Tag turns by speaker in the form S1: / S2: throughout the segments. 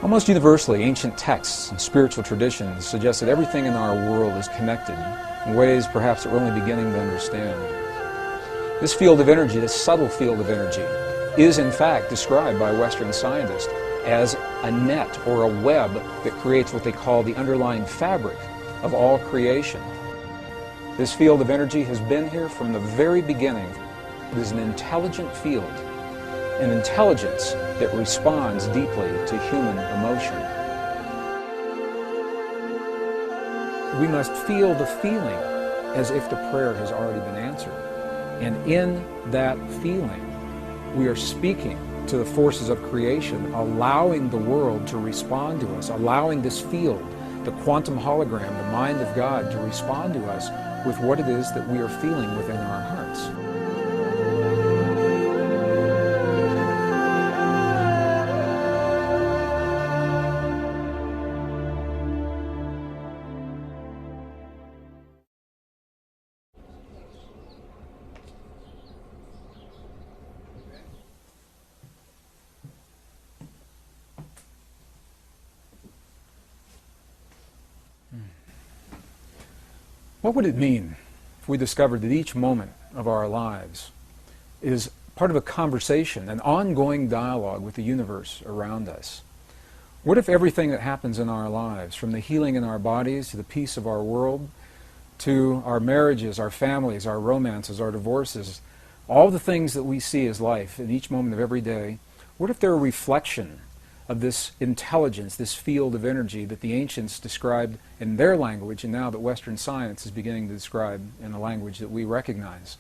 S1: Almost universally, ancient texts and spiritual traditions suggest that everything in our world is connected in ways perhaps that we're only beginning to understand. This field of energy, this subtle field of energy, is in fact described by Western scientists as a net or a web that creates what they call the underlying fabric of all creation. This field of energy has been here from the very beginning. It is an intelligent field, an intelligence that responds deeply to human emotion. We must feel the feeling as if the prayer has already been answered. And in that feeling, we are speaking to the forces of creation, allowing the world to respond to us, allowing this field, the quantum hologram, the mind of God, to respond to us with what it is that we are feeling within our hearts. What would it mean if we discovered that each moment of our lives is part of a conversation, an ongoing dialogue with the universe around us? What if everything that happens in our lives, from the healing in our bodies to the peace of our world, to our marriages, our families, our romances, our divorces, all the things that we see as life in each moment of every day, what if they're a reflection of this intelligence, this field of energy that the ancients described in their language, and now that Western science is beginning to describe in the language that we recognize?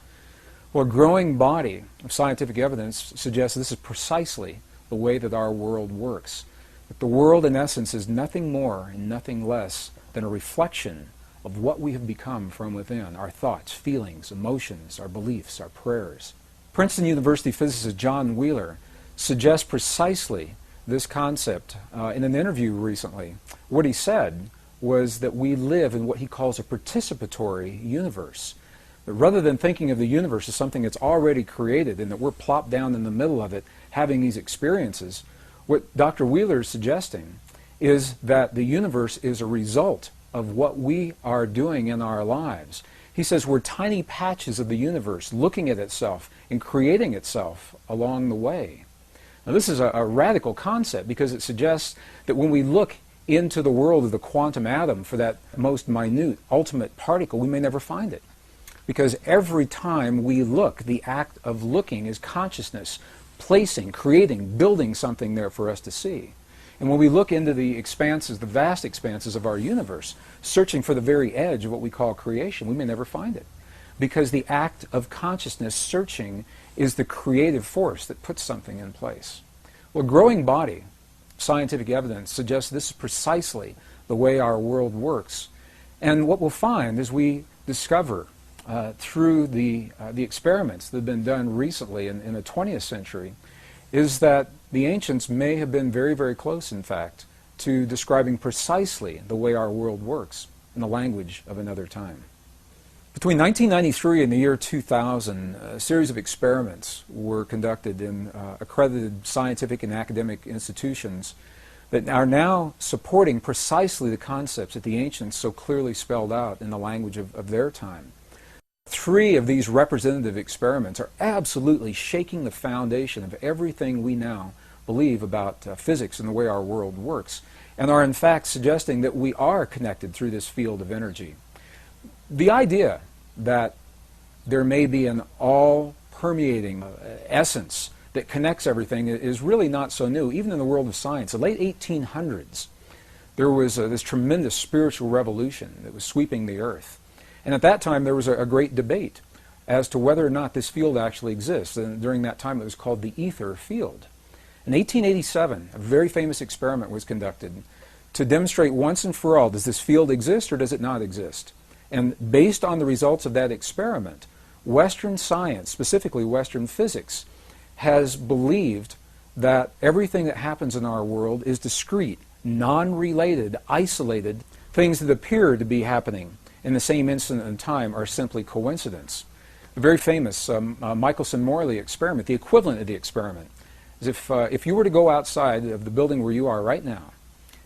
S1: Well, a growing body of scientific evidence suggests this is precisely the way that our world works. That the world, in essence, is nothing more and nothing less than a reflection of what we have become from within, our thoughts, feelings, emotions, our beliefs, our prayers. Princeton University physicist John Wheeler suggests precisely this concept in an interview recently. What he said was that we live in what he calls a participatory universe. That rather than thinking of the universe as something that's already created and that we're plopped down in the middle of it having these experiences, what Dr. Wheeler is suggesting is that the universe is a result of what we are doing in our lives. He says we're tiny patches of the universe looking at itself and creating itself along the way. Now, this is a radical concept because it suggests that when we look into the world of the quantum atom for that most minute, ultimate particle, we may never find it. Because every time we look, the act of looking is consciousness, placing, creating, building something there for us to see. And when we look into the expanses, the vast expanses of our universe, searching for the very edge of what we call creation, we may never find it. Because the act of consciousness searching is the creative force that puts something in place. Well, growing body, scientific evidence suggests this is precisely the way our world works. And what we'll find as we discover through the experiments that have been done recently in the 20th century is that the ancients may have been very, very close, in fact, to describing precisely the way our world works in the language of another time. Between 1993 and the year 2000, a series of experiments were conducted in accredited scientific and academic institutions that are now supporting precisely the concepts that the ancients so clearly spelled out in the language of their time. 3 of these representative experiments are absolutely shaking the foundation of everything we now believe about physics and the way our world works, and are in fact suggesting that we are connected through this field of energy. The idea that there may be an all-permeating essence that connects everything is really not so new, even in the world of science. In the late 1800s, there was this tremendous spiritual revolution that was sweeping the earth. And at that time, there was a great debate as to whether or not this field actually exists. And during that time, it was called the ether field. In 1887, a very famous experiment was conducted to demonstrate once and for all, does this field exist or does it not exist? And based on the results of that experiment, Western science, specifically Western physics, has believed that everything that happens in our world is discrete, non-related, isolated. Things that appear to be happening in the same instant in time are simply coincidence. The very famous Michelson-Morley experiment, the equivalent of the experiment, is if you were to go outside of the building where you are right now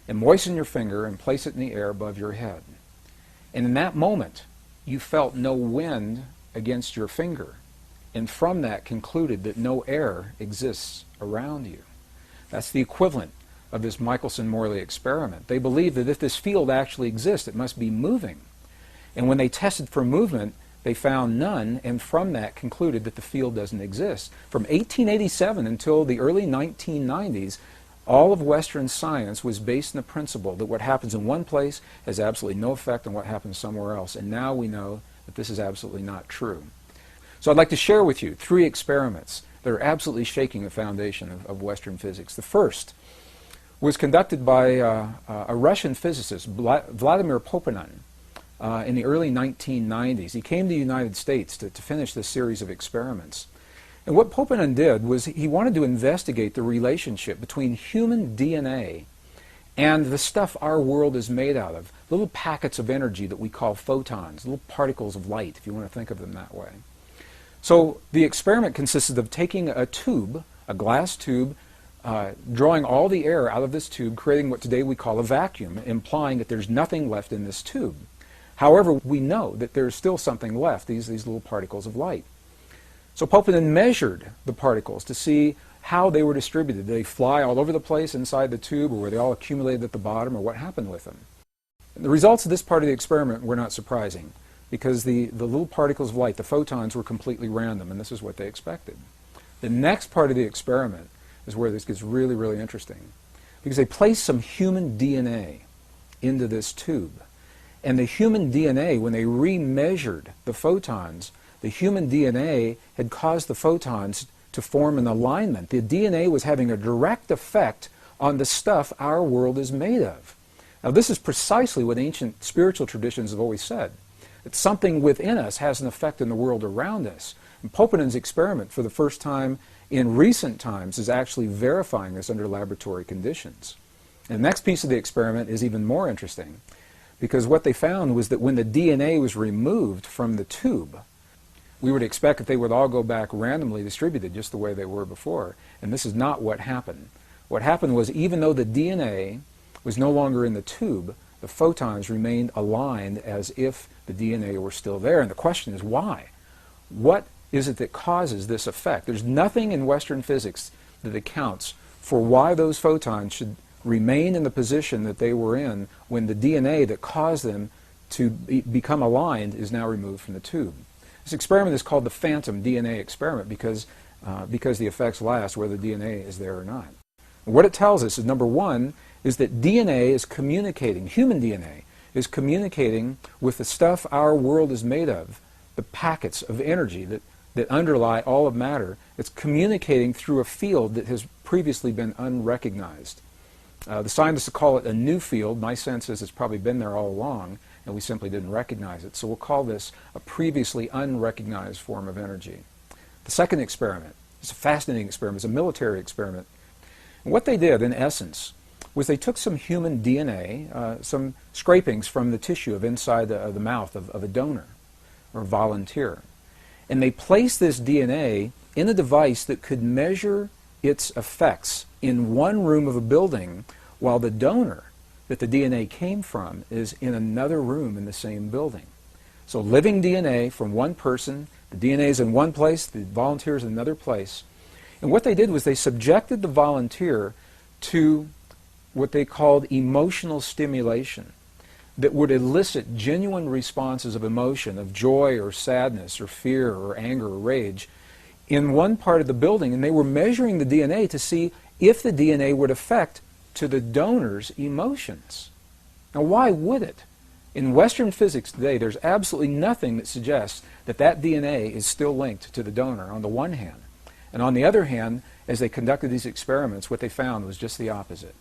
S1: and moisten your finger and place it in the air above your head, and in that moment you felt no wind against your finger, and from that concluded that no air exists around you. That's the equivalent of this Michelson-Morley experiment. They believe that if this field actually exists, it must be moving. And when they tested for movement, they found none, and from that concluded that the field doesn't exist. From 1887 until the early 1990s, all of Western science was based on the principle that what happens in one place has absolutely no effect on what happens somewhere else. And now we know that this is absolutely not true. So I'd like to share with you 3 experiments that are absolutely shaking the foundation of Western physics. The first was conducted by a Russian physicist, Vladimir Poponin, in the early 1990s. He came to the United States to finish this series of experiments. And what Poponin did was he wanted to investigate the relationship between human DNA and the stuff our world is made out of, little packets of energy that we call photons, little particles of light, if you want to think of them that way. So the experiment consisted of taking a tube, a glass tube, drawing all the air out of this tube, creating what today we call a vacuum, implying that there's nothing left in this tube. However, we know that there's still something left, these little particles of light. So Poponin measured the particles to see how they were distributed. Did they fly all over the place inside the tube, or were they all accumulated at the bottom, or what happened with them? And the results of this part of the experiment were not surprising, because the little particles of light, the photons, were completely random, and this is what they expected. The next part of the experiment is where this gets really, really interesting, because they placed some human DNA into this tube. And the human DNA, when they remeasured the photons, the human DNA had caused the photons to form an alignment. The DNA was having a direct effect on the stuff our world is made of. Now, this is precisely what ancient spiritual traditions have always said, that something within us has an effect in the world around us. And Poponin's experiment, for the first time in recent times, is actually verifying this under laboratory conditions. And the next piece of the experiment is even more interesting, because what they found was that when the DNA was removed from the tube, we would expect that they would all go back randomly distributed just the way they were before. And this is not what happened. What happened was, even though the DNA was no longer in the tube, the photons remained aligned as if the DNA were still there. And the question is, why? What is it that causes this effect? There's nothing in Western physics that accounts for why those photons should remain in the position that they were in when the DNA that caused them to become aligned is now removed from the tube. This experiment is called the phantom DNA experiment because the effects last whether the DNA is there or not. And what it tells us is, number one, is that DNA is communicating, human DNA is communicating with the stuff our world is made of, the packets of energy that underlie all of matter. It's communicating through a field that has previously been unrecognized. The scientists call it a new field. My sense is it's probably been there all along, and we simply didn't recognize it. So we'll call this a previously unrecognized form of energy. The second experiment is a fascinating experiment. It's a military experiment. And what they did, in essence, was they took some human DNA, some scrapings from the tissue of inside the mouth of a donor or volunteer, and they placed this DNA in a device that could measure its effects in one room of a building, while the donor that the DNA came from is in another room in the same building. So living DNA from one person, the DNA is in one place, the volunteer is in another place. And what they did was they subjected the volunteer to what they called emotional stimulation that would elicit genuine responses of emotion, of joy or sadness or fear or anger or rage in one part of the building, and they were measuring the DNA to see if the DNA would affect to the donor's emotions. Now, why would it? In Western physics today, there's absolutely nothing that suggests that that DNA is still linked to the donor, on the one hand. And on the other hand, as they conducted these experiments, what they found was just the opposite.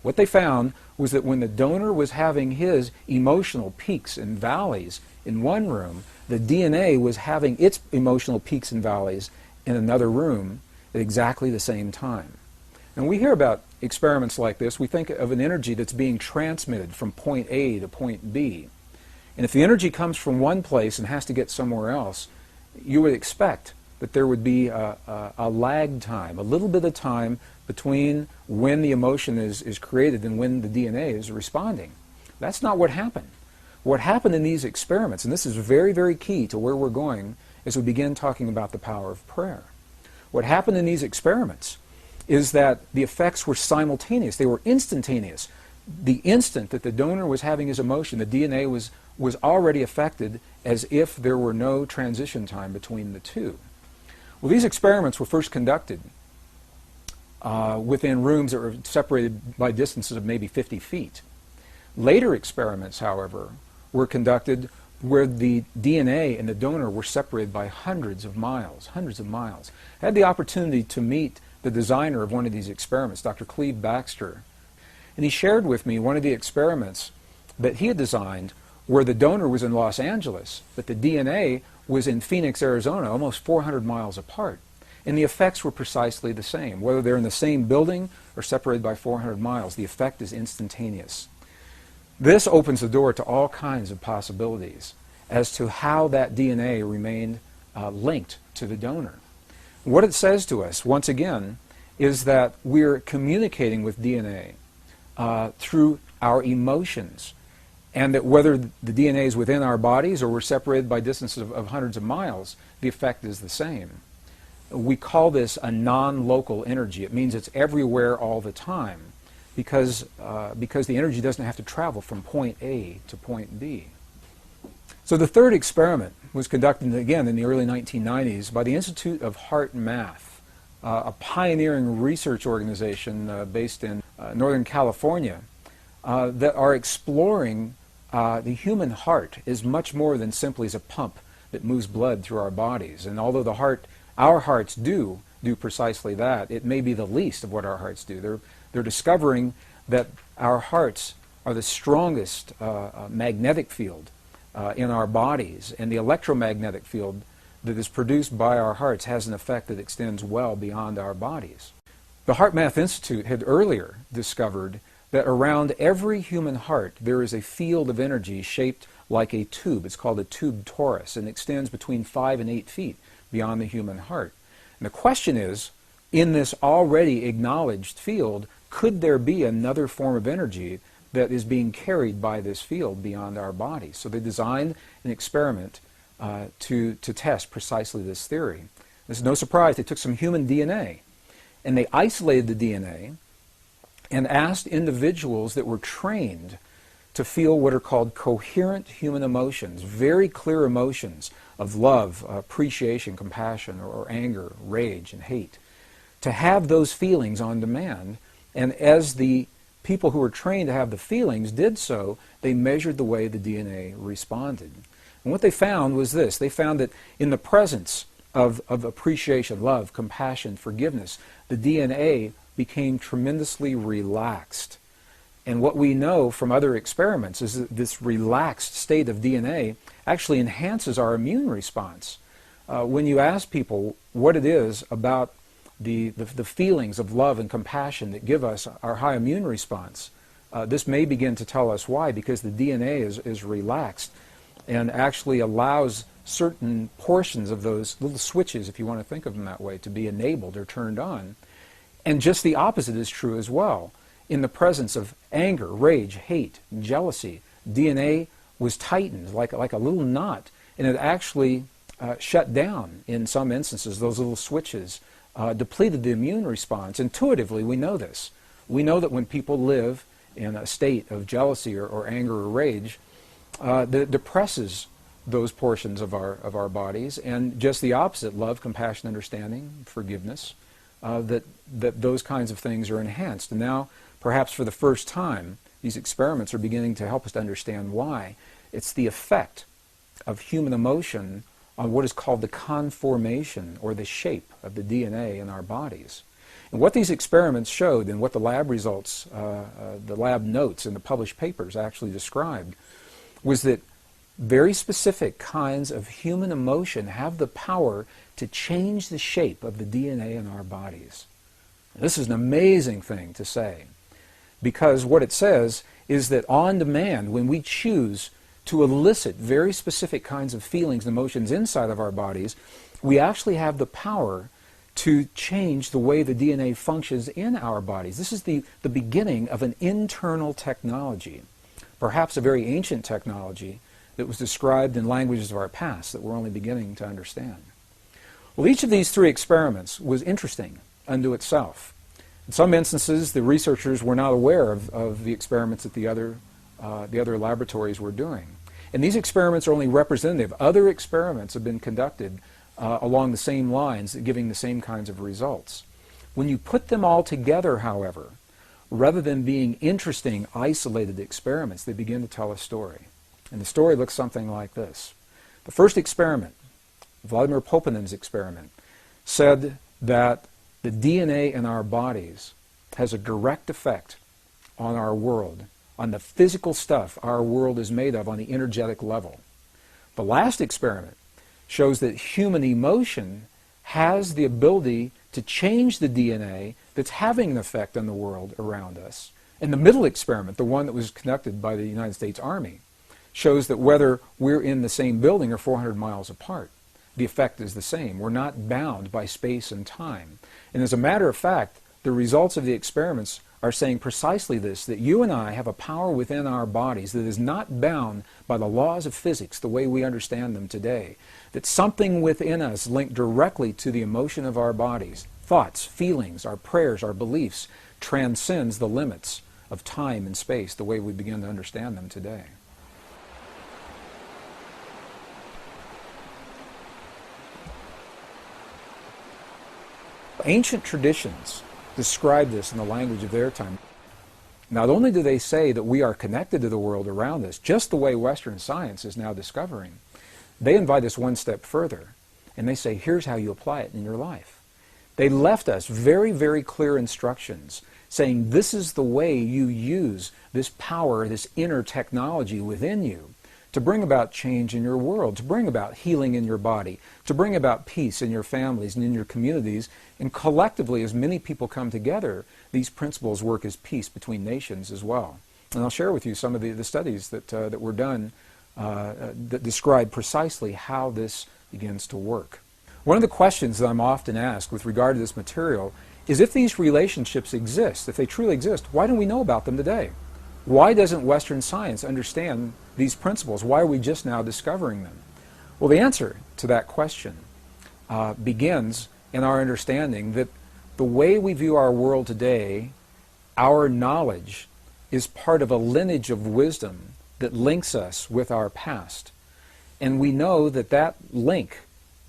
S1: What they found was that when the donor was having his emotional peaks and valleys in one room, the DNA was having its emotional peaks and valleys in another room at exactly the same time. And we hear about experiments like this. We think of an energy that's being transmitted from point A to point B. And if the energy comes from one place and has to get somewhere else, you would expect that there would be a lag time, a little bit of time between when the emotion is created and when the DNA is responding. That's not what happened. What happened in these experiments, and this is very, very key to where we're going as we begin talking about the power of prayer. What happened in these experiments is that the effects were simultaneous. They were instantaneous. The instant that the donor was having his emotion, the DNA was already affected as if there were no transition time between the two. Well, these experiments were first conducted within rooms that were separated by distances of maybe 50 feet. Later experiments, however, were conducted where the DNA and the donor were separated by hundreds of miles, hundreds of miles. I had the opportunity to meet the designer of one of these experiments, Dr. Cleve Baxter, and he shared with me one of the experiments that he had designed where the donor was in Los Angeles, but the DNA was in Phoenix, Arizona, almost 400 miles apart. And the effects were precisely the same. Whether they're in the same building or separated by 400 miles, the effect is instantaneous. This opens the door to all kinds of possibilities as to how that DNA remained linked to the donor. What it says to us, once again, is that we're communicating with DNA through our emotions, and that whether the DNA is within our bodies or we're separated by distances of hundreds of miles, the effect is the same. We call this a non-local energy. It means it's everywhere all the time because the energy doesn't have to travel from point A to point B. So the third experiment was conducted again in the early 1990s by the Institute of Heart Math, a pioneering research organization based in Northern California that are exploring the human heart is much more than simply as a pump that moves blood through our bodies. And although our hearts do precisely that, it may be the least of what our hearts do. They're discovering that our hearts are the strongest magnetic field in our bodies, and the electromagnetic field that is produced by our hearts has an effect that extends well beyond our bodies. The Heart Math Institute had earlier discovered that around every human heart there is a field of energy shaped like a tube. It's called a tube torus and extends between 5 and 8 feet beyond the human heart. And the question is, in this already acknowledged field, could there be another form of energy that is being carried by this field beyond our bodies? So they designed an experiment to test precisely this theory. This is no surprise. They took some human DNA and they isolated the DNA and asked individuals that were trained to feel what are called coherent human emotions, very clear emotions of love, appreciation, compassion, or anger, rage, and hate, to have those feelings on demand. And as the people who were trained to have the feelings did so, they measured the way the DNA responded. And what they found was this. They found that in the presence of appreciation, love, compassion, forgiveness, the DNA became tremendously relaxed. And what we know from other experiments is that this relaxed state of DNA actually enhances our immune response. When you ask people what it is about the feelings of love and compassion that give us our high immune response, this may begin to tell us why, because the DNA is relaxed and actually allows certain portions of those little switches, if you want to think of them that way, to be enabled or turned on. And just the opposite is true as well. In the presence of anger, rage, hate, jealousy, DNA was tightened like a little knot, and it actually shut down in some instances. Those little switches depleted the immune response. Intuitively, we know this. We know that when people live in a state of jealousy or anger or rage, that it depresses those portions of our bodies, and just the opposite, love, compassion, understanding, forgiveness, that those kinds of things are enhanced. And now, perhaps for the first time, these experiments are beginning to help us to understand why. It's the effect of human emotion on what is called the conformation or the shape of the DNA in our bodies. And what these experiments showed, and what the lab results, the lab notes in the published papers actually described, was that very specific kinds of human emotion have the power to change the shape of the DNA in our bodies. This is an amazing thing to say, because what it says is that on demand, when we choose to elicit very specific kinds of feelings and emotions inside of our bodies, we actually have the power to change the way the DNA functions in our bodies. This is the beginning of an internal technology, perhaps a very ancient technology that was described in languages of our past that we're only beginning to understand. Well, each of these three experiments was interesting unto itself. In some instances, the researchers were not aware of the experiments that the other laboratories were doing. And these experiments are only representative. Other experiments have been conducted along the same lines, giving the same kinds of results. When you put them all together, however, rather than being interesting, isolated experiments, they begin to tell a story. And the story looks something like this. The first experiment, Vladimir Poponin's experiment, said that the DNA in our bodies has a direct effect on our world, on the physical stuff our world is made of on the energetic level. The last experiment shows that human emotion has the ability to change the DNA that's having an effect on the world around us. And the middle experiment, the one that was conducted by the United States Army, shows that whether we're in the same building or 400 miles apart, the effect is the same. We're not bound by space and time. And as a matter of fact, the results of the experiments are saying precisely this, that you and I have a power within our bodies that is not bound by the laws of physics the way we understand them today. That something within us linked directly to the emotion of our bodies, thoughts, feelings, our prayers, our beliefs, transcends the limits of time and space the way we begin to understand them today. Ancient traditions describe this in the language of their time. Not only do they say that we are connected to the world around us, just the way Western science is now discovering, they invite us one step further, and they say, here's how you apply it in your life. They left us very, very clear instructions, saying this is the way you use this power, this inner technology within you, to bring about change in your world, to bring about healing in your body, to bring about peace in your families and in your communities, and collectively, as many people come together, these principles work as peace between nations as well. And I'll share with you some of the studies that were done that describe precisely how this begins to work. One of the questions that I'm often asked with regard to this material is if these relationships exist, if they truly exist, why don't we know about them today? Why doesn't Western science understand these principles? Why are we just now discovering them? Well, the answer to that question begins in our understanding that the way we view our world today, our knowledge, is part of a lineage of wisdom that links us with our past. And we know that that link,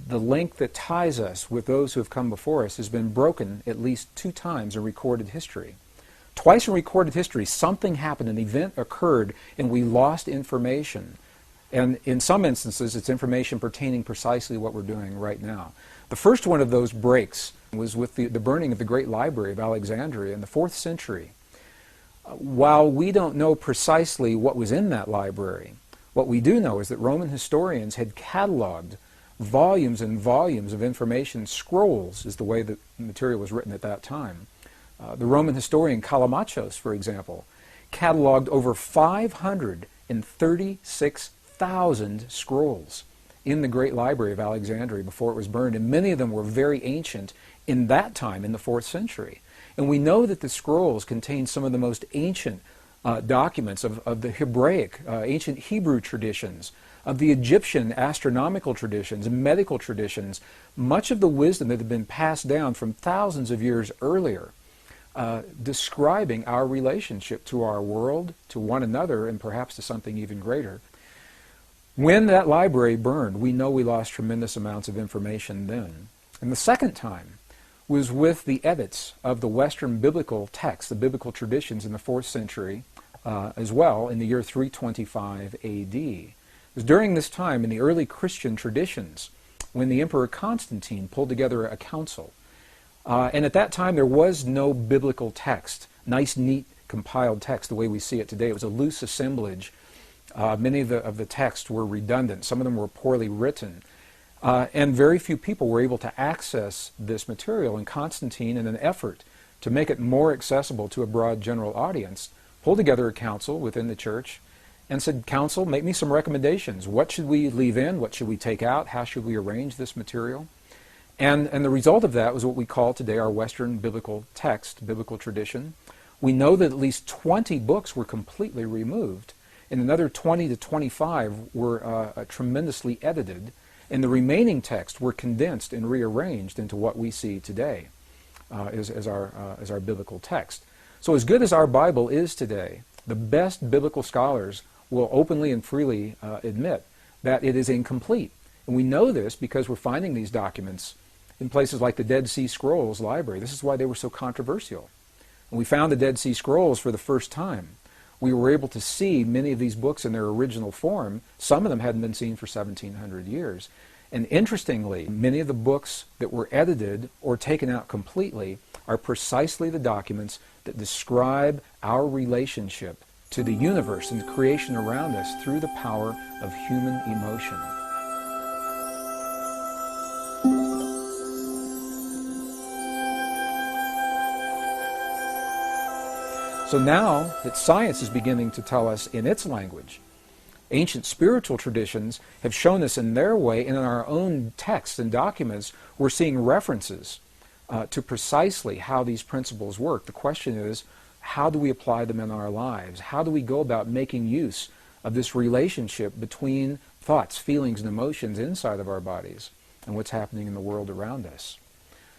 S1: the link that ties us with those who have come before us, has been broken at least 2 times in recorded history. Twice in recorded history, something happened, an event occurred, and we lost information. And in some instances, it's information pertaining precisely to what we're doing right now. The first one of those breaks was with the burning of the Great Library of Alexandria in the 4th century. While we don't know precisely what was in that library, what we do know is that Roman historians had cataloged volumes and volumes of information. Scrolls is the way that material was written at that time. The Roman historian Callimachus, for example, cataloged over 536,000 scrolls in the Great Library of Alexandria before it was burned, and many of them were very ancient in that time, in the 4th century. And we know that the scrolls contain some of the most ancient documents of the Hebraic, ancient Hebrew traditions, of the Egyptian astronomical traditions and medical traditions, much of the wisdom that had been passed down from thousands of years earlier, describing our relationship to our world, to one another, and perhaps to something even greater. When that library burned, we know we lost tremendous amounts of information then. And the second time was with the edits of the Western biblical texts, the biblical traditions in the 4th century as well, in the year 325 A.D. It was during this time in the early Christian traditions when the Emperor Constantine pulled together a council. And at that time there was no biblical text, nice, neat, compiled text the way we see it today. It was a loose assemblage. Many of the texts were redundant. Some of them were poorly written. And very few people were able to access this material. And Constantine, in an effort to make it more accessible to a broad general audience, pulled together a council within the church and said, "Counsel, make me some recommendations. What should we leave in? What should we take out? How should we arrange this material?" And the result of that was what we call today our Western biblical text, biblical tradition. We know that at least 20 books were completely removed, and another 20 to 25 were tremendously edited, and the remaining texts were condensed and rearranged into what we see today as our biblical text. So as good as our Bible is today, the best biblical scholars will openly and freely admit that it is incomplete. And we know this because we're finding these documents in places like the Dead Sea Scrolls Library. This is why they were so controversial. When we found the Dead Sea Scrolls for the first time, we were able to see many of these books in their original form. Some of them hadn't been seen for 1,700 years. And interestingly, many of the books that were edited or taken out completely are precisely the documents that describe our relationship to the universe and the creation around us through the power of human emotion. So now that science is beginning to tell us in its language, ancient spiritual traditions have shown us in their way, and in our own texts and documents, we're seeing references to precisely how these principles work. The question is, how do we apply them in our lives? How do we go about making use of this relationship between thoughts, feelings, and emotions inside of our bodies and what's happening in the world around us?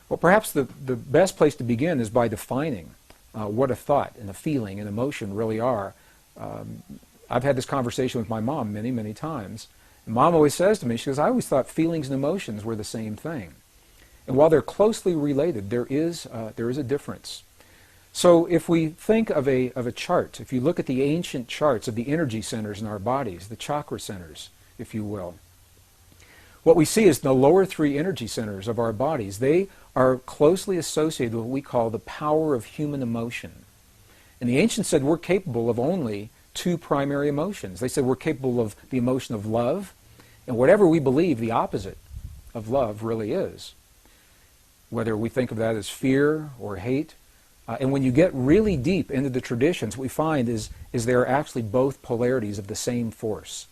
S1: Well, perhaps the best place to begin is by defining what a thought and a feeling and emotion really are. I've had this conversation with my mom many, many times. And Mom always says to me, she goes, "I always thought feelings and emotions were the same thing." And while they're closely related, there is a difference. So if we think of a chart, if you look at the ancient charts of the energy centers in our bodies, the chakra centers, if you will, what we see is the lower three energy centers of our bodies, they are closely associated with what we call the power of human emotion. And the ancients said we're capable of only two primary emotions. They said we're capable of the emotion of love, and whatever we believe the opposite of love really is. Whether we think of that as fear or hate. And when you get really deep into the traditions, what we find is they are actually both polarities of the same force.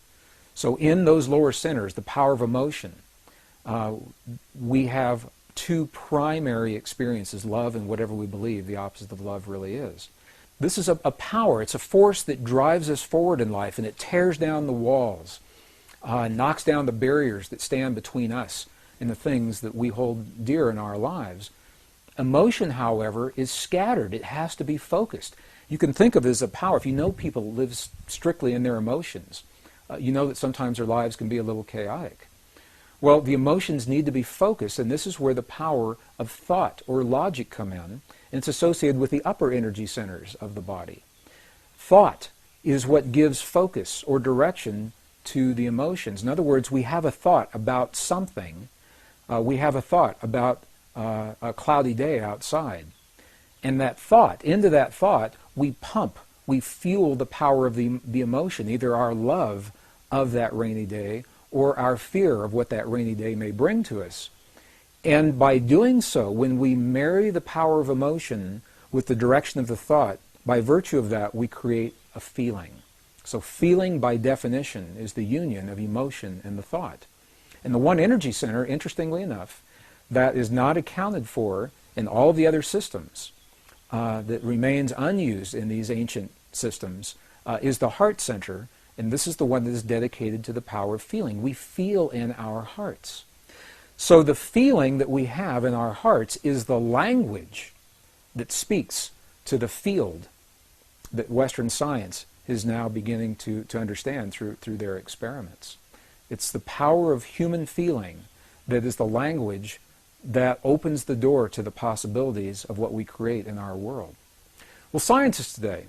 S1: So in those lower centers, the power of emotion, we have two primary experiences, love and whatever we believe the opposite of love really is. This is a power, it's a force that drives us forward in life, and it tears down the walls, knocks down the barriers that stand between us and the things that we hold dear in our lives. Emotion, however, is scattered. It has to be focused. You can think of it as a power. If you know people live strictly in their emotions, you know that sometimes their lives can be a little chaotic. Well, the emotions need to be focused, and this is where the power of thought or logic come in, and it's associated with the upper energy centers of the body. Thought is what gives focus or direction to the emotions. In other words, we have a thought about something. We have a thought about a cloudy day outside. And that thought, into that thought, we fuel the power of the emotion, either our love of that rainy day or our fear of what that rainy day may bring to us. And by doing so, when we marry the power of emotion with the direction of the thought, by virtue of that, we create a feeling. So feeling, by definition, is the union of emotion and the thought. And the one energy center, interestingly enough, that is not accounted for in all of the other systems, that remains unused in these ancient systems, is the heart center, and this is the one that is dedicated to the power of feeling. We feel in our hearts. So the feeling that we have in our hearts is the language that speaks to the field that Western science is now beginning to understand through their experiments. It's the power of human feeling that is the language that opens the door to the possibilities of what we create in our world. Well, scientists today,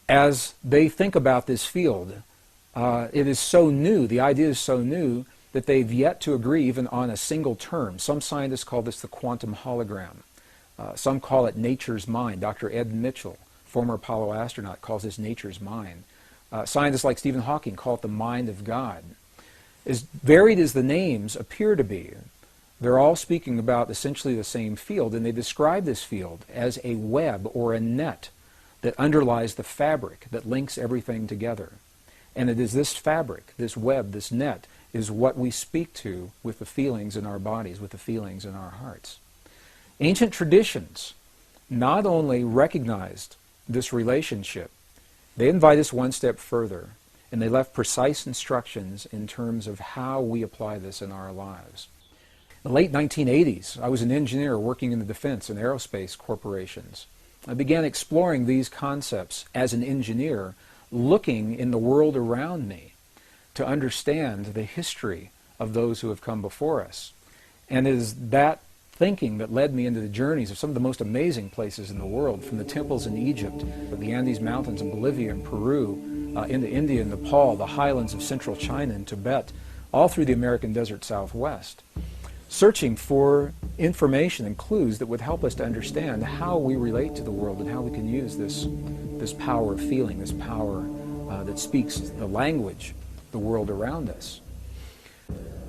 S1: as they think about this field, it is so new, the idea is so new, that they've yet to agree even on a single term. Some scientists call this the quantum hologram. Some call it nature's mind. Dr. Ed Mitchell, former Apollo astronaut, calls this nature's mind. Scientists like Stephen Hawking call it the mind of God. As varied as the names appear to be, they're all speaking about essentially the same field, and they describe this field as a web or a net that underlies the fabric that links everything together. And it is this fabric, this web, this net, is what we speak to with the feelings in our bodies, with the feelings in our hearts. Ancient traditions not only recognized this relationship, they invite us one step further, and they left precise instructions in terms of how we apply this in our lives. In the late 1980s, I was an engineer working in the defense and aerospace corporations. I began exploring these concepts as an engineer, looking in the world around me to understand the history of those who have come before us. And it is that thinking that led me into the journeys of some of the most amazing places in the world, from the temples in Egypt, the Andes Mountains in Bolivia and Peru, into India and Nepal, the highlands of central China and Tibet, all through the American desert Southwest, searching for information and clues that would help us to understand how we relate to the world and how we can use this power of feeling, this power that speaks the language, the world around us.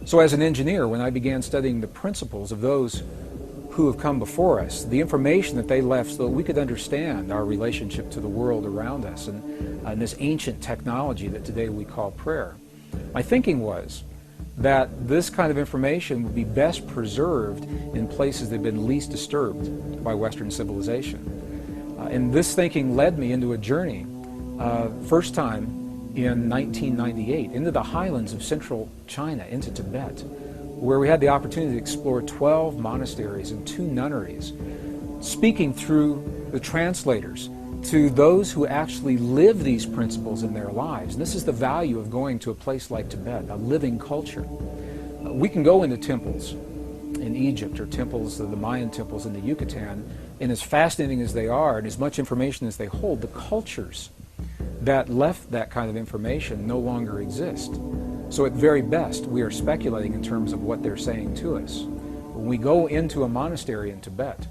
S1: So as an engineer, when I began studying the principles of those who have come before us, the information that they left so that we could understand our relationship to the world around us and this ancient technology that today we call prayer, my thinking was that this kind of information would be best preserved in places that have been least disturbed by Western civilization. And this thinking led me into a journey, first time in 1998, into the highlands of central China, into Tibet, where we had the opportunity to explore 12 monasteries and 2 nunneries, speaking through the translators to those who actually live these principles in their lives. And this is the value of going to a place like Tibet, a living culture. We can go into temples in Egypt or temples, the Mayan temples in the Yucatan, and as fascinating as they are and as much information as they hold, the cultures that left that kind of information no longer exist. So at very best, we are speculating in terms of what they're saying to us. When we go into a monastery in Tibet,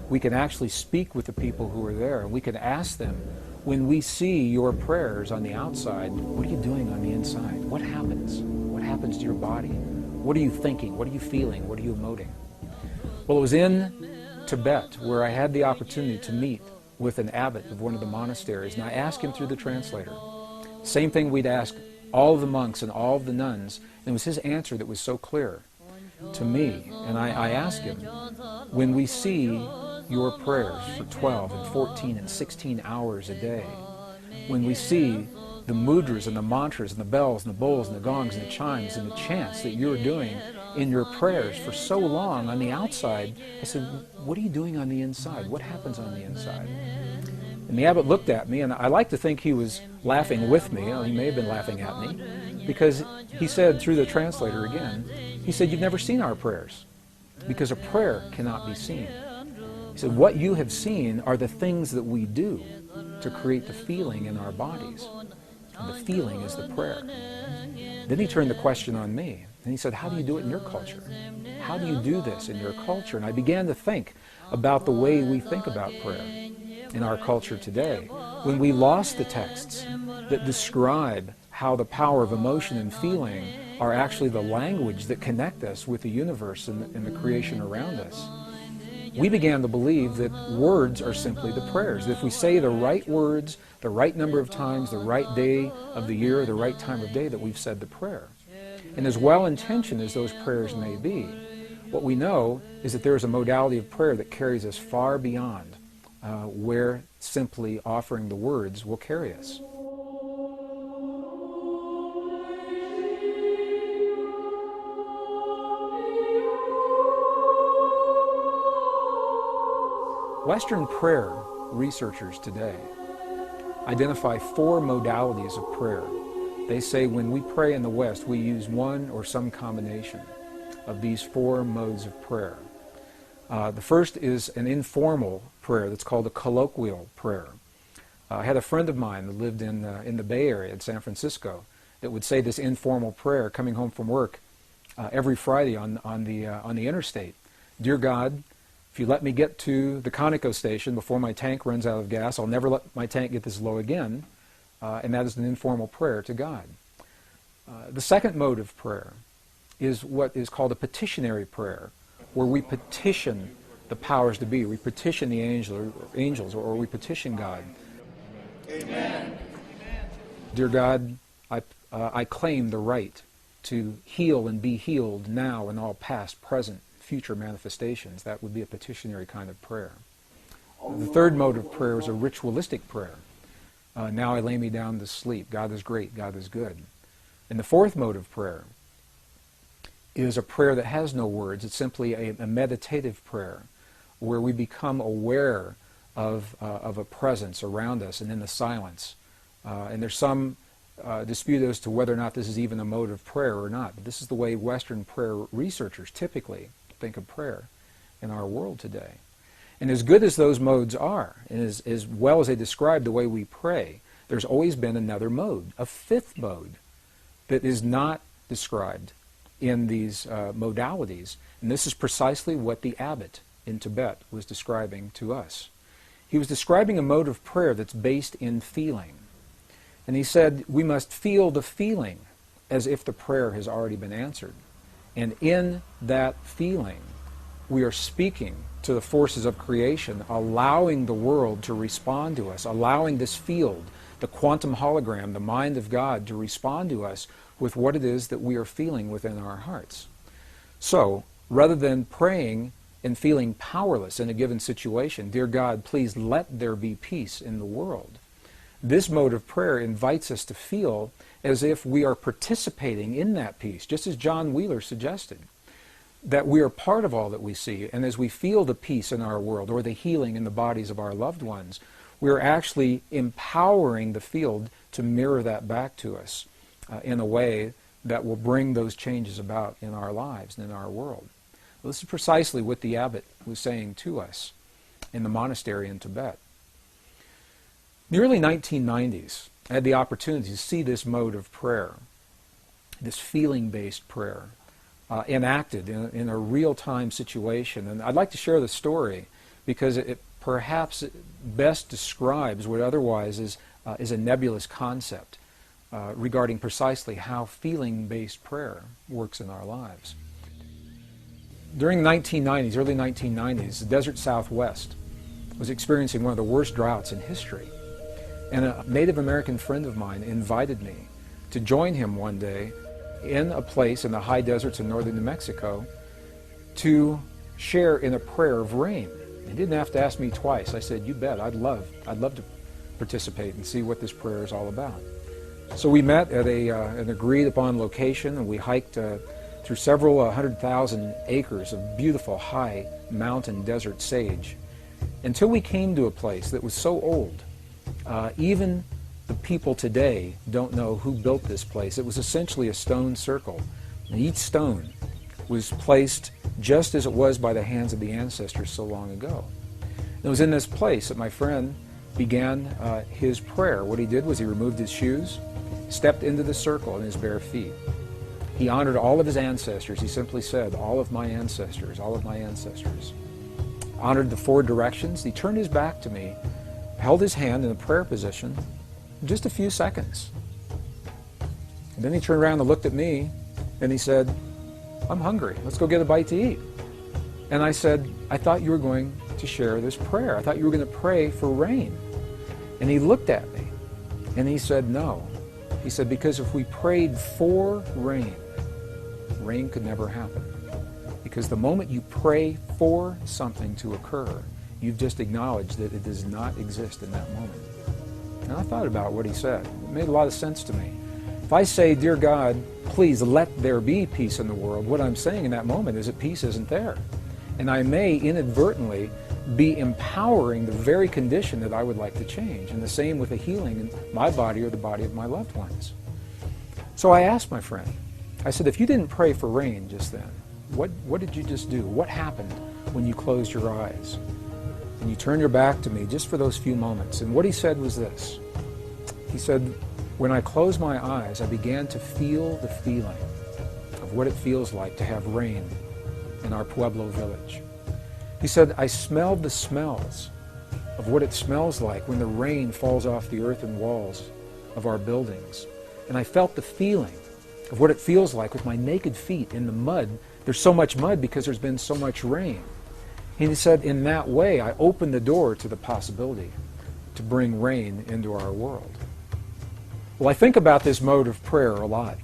S1: we can actually speak with the people who are there, and we can ask them, when we see your prayers on the outside, what are you doing on the inside? What happens? What happens to your body? What are you thinking? What are you feeling? What are you emoting? Well, it was in Tibet where I had the opportunity to meet with an abbot of one of the monasteries, and I asked him through the translator. Same thing we'd ask all of the monks and all of the nuns, and it was his answer that was so clear to me. And I asked him, when we see your prayers for 12 and 14 and 16 hours a day, when we see the mudras and the mantras and the bells and the bowls and the gongs and the chimes and the chants that you're doing in your prayers for so long on the outside, I said, what are you doing on the inside? What happens on the inside? And the abbot looked at me, and I like to think he was laughing with me. He may have been laughing at me, because he said through the translator again, he said, you've never seen our prayers, because a prayer cannot be seen. He said, what you have seen are the things that we do to create the feeling in our bodies. And the feeling is the prayer. Then he turned the question on me, and he said, how do you do it in your culture? How do you do this in your culture? And I began to think about the way we think about prayer in our culture today, when we lost the texts that describe how the power of emotion and feeling are actually the language that connect us with the universe and the creation around us. We began to believe that words are simply the prayers. That if we say the right words, the right number of times, the right day of the year, the right time of day, that we've said the prayer. And as well-intentioned as those prayers may be, what we know is that there is a modality of prayer that carries us far beyond where simply offering the words will carry us. Western prayer researchers today identify 4 modalities of prayer. They say when we pray in the West, we use one or some combination of these 4 modes of prayer. The first is an informal prayer that's called a colloquial prayer. I had a friend of mine that lived in the Bay Area in San Francisco that would say this informal prayer coming home from work every Friday on the interstate. Dear God, if you let me get to the Conoco station before my tank runs out of gas, I'll never let my tank get this low again. And that is an informal prayer to God. The second mode of prayer is what is called a petitionary prayer, where we petition the powers to be. We petition the angels, or we petition God.
S2: Amen.
S1: Dear God, I claim the right to heal and be healed now in all past, present, future manifestations. That would be a petitionary kind of prayer. The third mode of prayer is a ritualistic prayer. Now I lay me down to sleep. God is great. God is good. And the fourth mode of prayer is a prayer that has no words. It's simply a meditative prayer where we become aware of a presence around us and in the silence. And there's some dispute as to whether or not this is even a mode of prayer or not. But this is the way Western prayer researchers typically think of prayer in our world today. And as good as those modes are, and as well as they describe the way we pray, there's always been another mode, a fifth mode, that is not described in these modalities. And this is precisely what the abbot in Tibet was describing to us. He was describing a mode of prayer that's based in feeling. And he said, we must feel the feeling as if the prayer has already been answered. And in that feeling, we are speaking to the forces of creation, allowing the world to respond to us, allowing this field, the quantum hologram, the mind of God, to respond to us with what it is that we are feeling within our hearts. So, rather than praying and feeling powerless in a given situation, dear God, please let there be peace in the world, this mode of prayer invites us to feel as if we are participating in that peace, just as John Wheeler suggested, that we are part of all that we see. And as we feel the peace in our world or the healing in the bodies of our loved ones, we are actually empowering the field to mirror that back to us in a way that will bring those changes about in our lives and in our world. Well, this is precisely what the abbot was saying to us in the monastery in Tibet. In the early 1990s, I had the opportunity to see this mode of prayer, this feeling-based prayer, enacted in a real-time situation. And I'd like to share the story because it perhaps best describes what otherwise is a nebulous concept regarding precisely how feeling-based prayer works in our lives. During the 1990s, early 1990s, the desert Southwest was experiencing one of the worst droughts in history. And a Native American friend of mine invited me to join him one day in a place in the high deserts of northern New Mexico to share in a prayer of rain. He didn't have to ask me twice. I said, you bet, I'd love to participate and see what this prayer is all about. So we met at an agreed upon location, and we hiked through several 100,000 acres of beautiful high mountain desert sage until we came to a place that was so old. Even the people today don't know who built this place. It was essentially a stone circle. And each stone was placed just as it was by the hands of the ancestors so long ago. And it was in this place that my friend began his prayer. What he did was he removed his shoes, stepped into the circle in his bare feet. He honored all of his ancestors. He simply said, all of my ancestors, all of my ancestors. Honored the four directions. He turned his back to me, held his hand in a prayer position just a few seconds. And then he turned around and looked at me and he said, I'm hungry. Let's go get a bite to eat. And I said, I thought you were going to share this prayer. I thought you were going to pray for rain. And he looked at me and he said, no. He said, because if we prayed for rain, rain could never happen. Because the moment you pray for something to occur, you've just acknowledged that it does not exist in that moment. And I thought about what he said. It made a lot of sense to me. If I say, dear God, please let there be peace in the world, what I'm saying in that moment is that peace isn't there. And I may inadvertently be empowering the very condition that I would like to change. And the same with a healing in my body or the body of my loved ones. So I asked my friend, I said, if you didn't pray for rain just then, what did you just do? What happened when you closed your eyes? And you turned your back to me just for those few moments. And what he said was this. He said, when I closed my eyes, I began to feel the feeling of what it feels like to have rain in our Pueblo village. He said, I smelled the smells of what it smells like when the rain falls off the earthen walls of our buildings. And I felt the feeling of what it feels like with my naked feet in the mud. There's so much mud because there's been so much rain. And he said, in that way, I opened the door to the possibility to bring rain into our world? Well, I think about this mode of prayer a lot.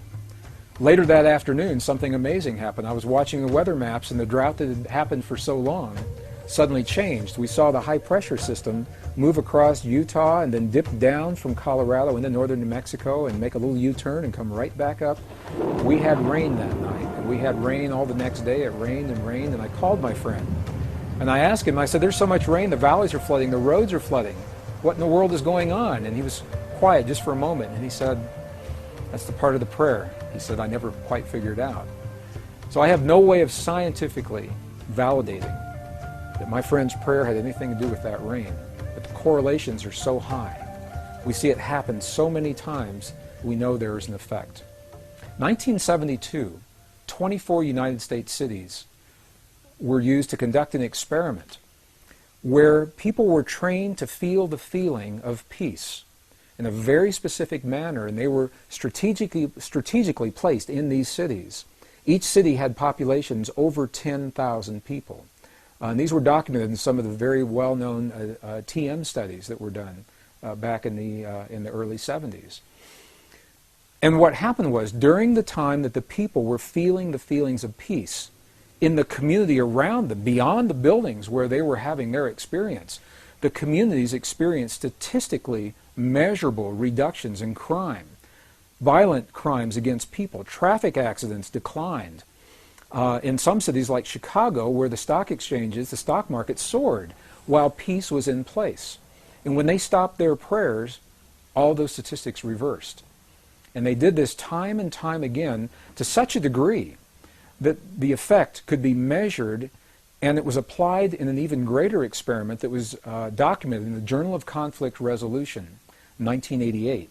S1: Later that afternoon, something amazing happened. I was watching the weather maps, and the drought that had happened for so long suddenly changed. We saw the high pressure system move across Utah and then dip down from Colorado into northern New Mexico and make a little U-turn and come right back up. We had rain that night, and we had rain all the next day. It rained, and I called my friend. And I asked him, I said, there's so much rain, the valleys are flooding, the roads are flooding. What in the world is going on? And he was quiet just for a moment, and he said, that's the part of the prayer. He said, I never quite figured out. So I have no way of scientifically validating that my friend's prayer had anything to do with that rain. But the correlations are so high. We see it happen so many times, we know there is an effect. 1972, 24 United States cities were used to conduct an experiment where people were trained to feel the feeling of peace in a very specific manner, and they were strategically placed in these cities. Each city had populations over 10,000 people. And these were documented in some of the very well-known TM studies that were done back in the early 70s. And what happened was, during the time that the people were feeling the feelings of peace in the community around them, beyond the buildings where they were having their experience, the communities experienced statistically measurable reductions in crime. Violent crimes against people, traffic accidents declined. In some cities like Chicago, where the stock exchanges, the stock market soared while peace was in place. And when they stopped their prayers, all those statistics reversed. And they did this time and time again to such a degree that the effect could be measured, and it was applied in an even greater experiment that was documented in the Journal of Conflict Resolution, 1988.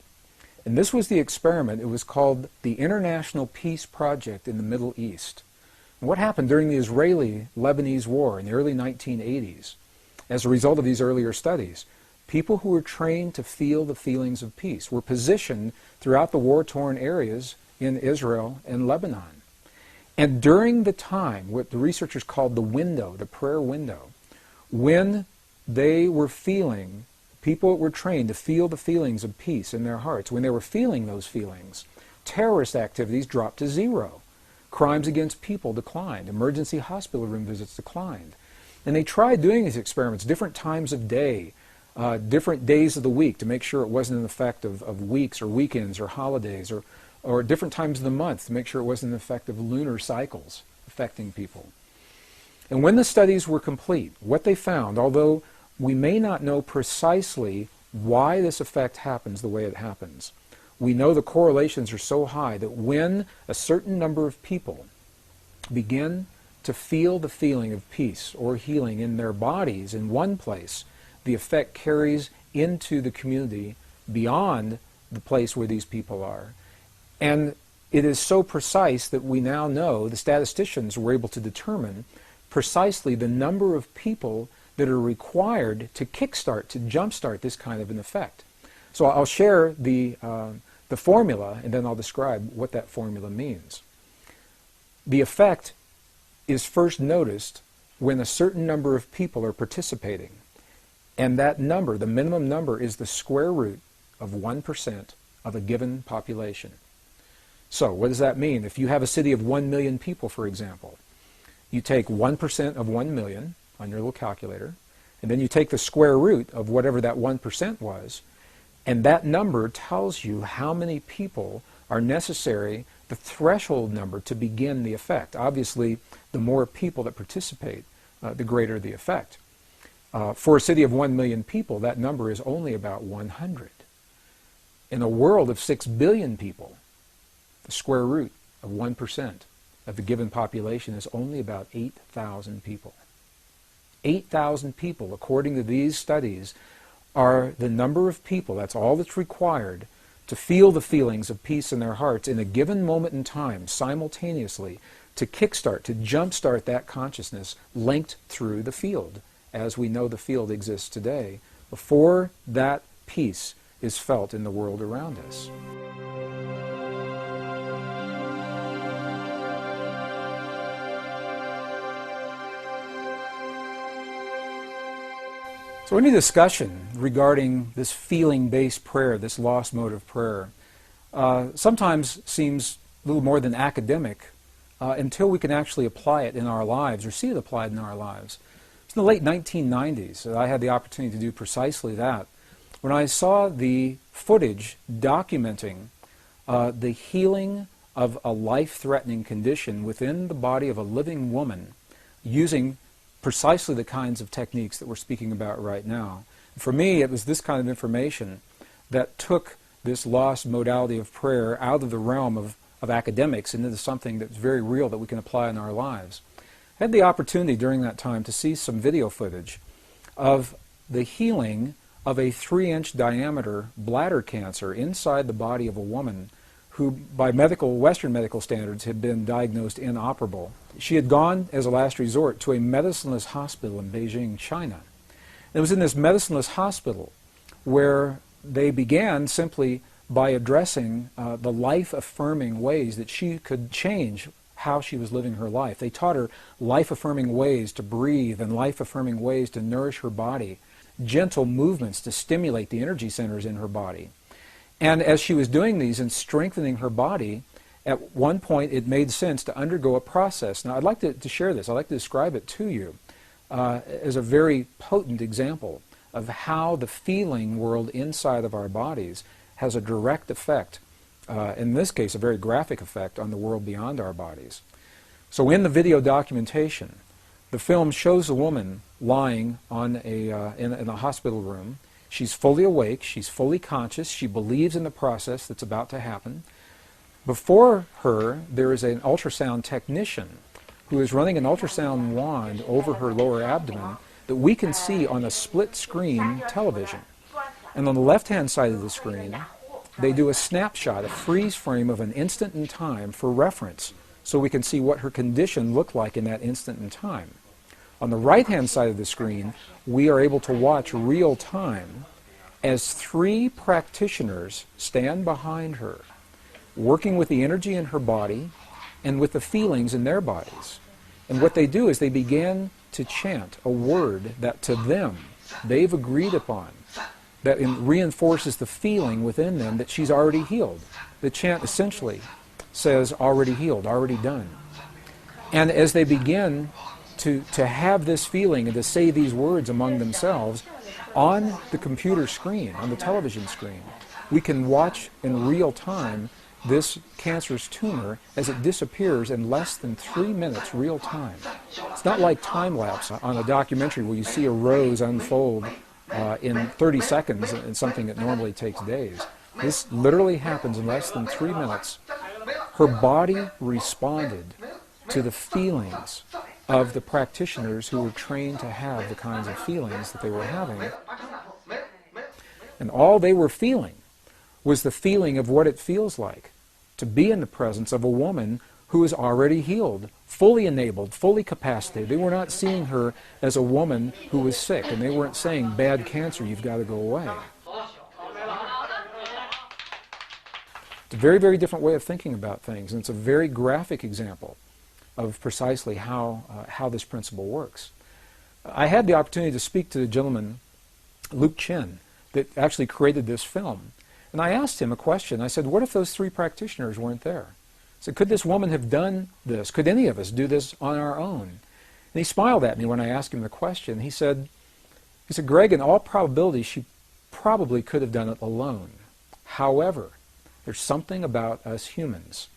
S1: And this was the experiment. It was called the International Peace Project in the Middle East. And what happened during the Israeli-Lebanese War in the early 1980s, as a result of these earlier studies, people who were trained to feel the feelings of peace were positioned throughout the war-torn areas in Israel and Lebanon. And during the time, what the researchers called the window, the prayer window, when they were feeling, people were trained to feel the feelings of peace in their hearts, when they were feeling those feelings, terrorist activities dropped to zero. Crimes against people declined. Emergency hospital room visits declined. And they tried doing these experiments different times of day, different days of the week, to make sure it wasn't an effect of weeks or weekends or holidays, or different times of the month to make sure it wasn't an effect of lunar cycles affecting people. And when the studies were complete, what they found, although we may not know precisely why this effect happens the way it happens, we know the correlations are so high that when a certain number of people begin to feel the feeling of peace or healing in their bodies in one place, the effect carries into the community beyond the place where these people are. And it is so precise that we now know, the statisticians were able to determine precisely the number of people that are required to kickstart, to jumpstart this kind of an effect. So I'll share the formula, and then I'll describe what that formula means. The effect is first noticed when a certain number of people are participating. And that number, the minimum number, is the square root of 1% of a given population. So what does that mean? If you have a city of 1 million people, for example, you take 1% of 1 million on your little calculator, and then you take the square root of whatever that 1% was, and that number tells you how many people are necessary, the threshold number to begin the effect. Obviously, the more people that participate, the greater the effect. For a city of 1 million people, that number is only about 100. In a world of 6 billion people, the square root of 1% of the given population is only about 8,000 people. 8,000 people, according to these studies, are the number of people, that's all that's required, to feel the feelings of peace in their hearts in a given moment in time, simultaneously, to kickstart, to jumpstart that consciousness linked through the field, as we know the field exists today, before that peace is felt in the world around us. So any discussion regarding this feeling-based prayer, this lost mode of prayer, sometimes seems a little more than academic until we can actually apply it in our lives or see it applied in our lives. It's in the late 1990s that I had the opportunity to do precisely that, when I saw the footage documenting the healing of a life-threatening condition within the body of a living woman using precisely the kinds of techniques that we're speaking about right now. For me, it was this kind of information that took this lost modality of prayer out of the realm of academics and into something that's very real that we can apply in our lives. I had the opportunity during that time to see some video footage of the healing of a 3-inch diameter bladder cancer inside the body of a woman who, by Western medical standards, had been diagnosed inoperable. She had gone, as a last resort, to a medicineless hospital in Beijing, China. It was in this medicineless hospital where they began simply by addressing the life-affirming ways that she could change how she was living her life. They taught her life-affirming ways to breathe and life-affirming ways to nourish her body, gentle movements to stimulate the energy centers in her body. And as she was doing these and strengthening her body, at one point it made sense to undergo a process. Now I'd like to share this. I'd like to describe it to you as a very potent example of how the feeling world inside of our bodies has a direct effect, in this case a very graphic effect, on the world beyond our bodies. So in the video documentation, the film shows a woman lying on in a hospital room. She's fully awake, she's fully conscious, she believes in the process that's about to happen. Before her, there is an ultrasound technician who is running an ultrasound wand over her lower abdomen that we can see on a split-screen television. And on the left-hand side of the screen, they do a snapshot, a freeze frame of an instant in time for reference, so we can see what her condition looked like in that instant in time. On the right-hand side of the screen, we are able to watch real time as 3 practitioners stand behind her, working with the energy in her body and with the feelings in their bodies. And what they do is they begin to chant a word that to them they've agreed upon, that reinforces the feeling within them that she's already healed. The chant essentially says, already healed, already done. And as they begin to have this feeling and to say these words among themselves, on the computer screen, on the television screen, we can watch in real time this cancerous tumor as it disappears in less than 3 minutes real time. It's not like time-lapse on a documentary where you see a rose unfold in 30 seconds in something that normally takes days. This literally happens in less than 3 minutes. Her body responded to the feelings of the practitioners who were trained to have the kinds of feelings that they were having. And all they were feeling was the feeling of what it feels like to be in the presence of a woman who is already healed, fully enabled, fully capacitated. They were not seeing her as a woman who was sick, and they weren't saying, bad cancer, you've got to go away. It's a very, very different way of thinking about things, and it's a very graphic example of precisely how this principle works. I had the opportunity to speak to the gentleman, Luke Chin, that actually created this film. And I asked him a question. I said, what if those 3 practitioners weren't there? I said, could this woman have done this? Could any of us do this on our own? And he smiled at me when I asked him the question. He said, Greg, in all probability, she probably could have done it alone. However, there's something about us humans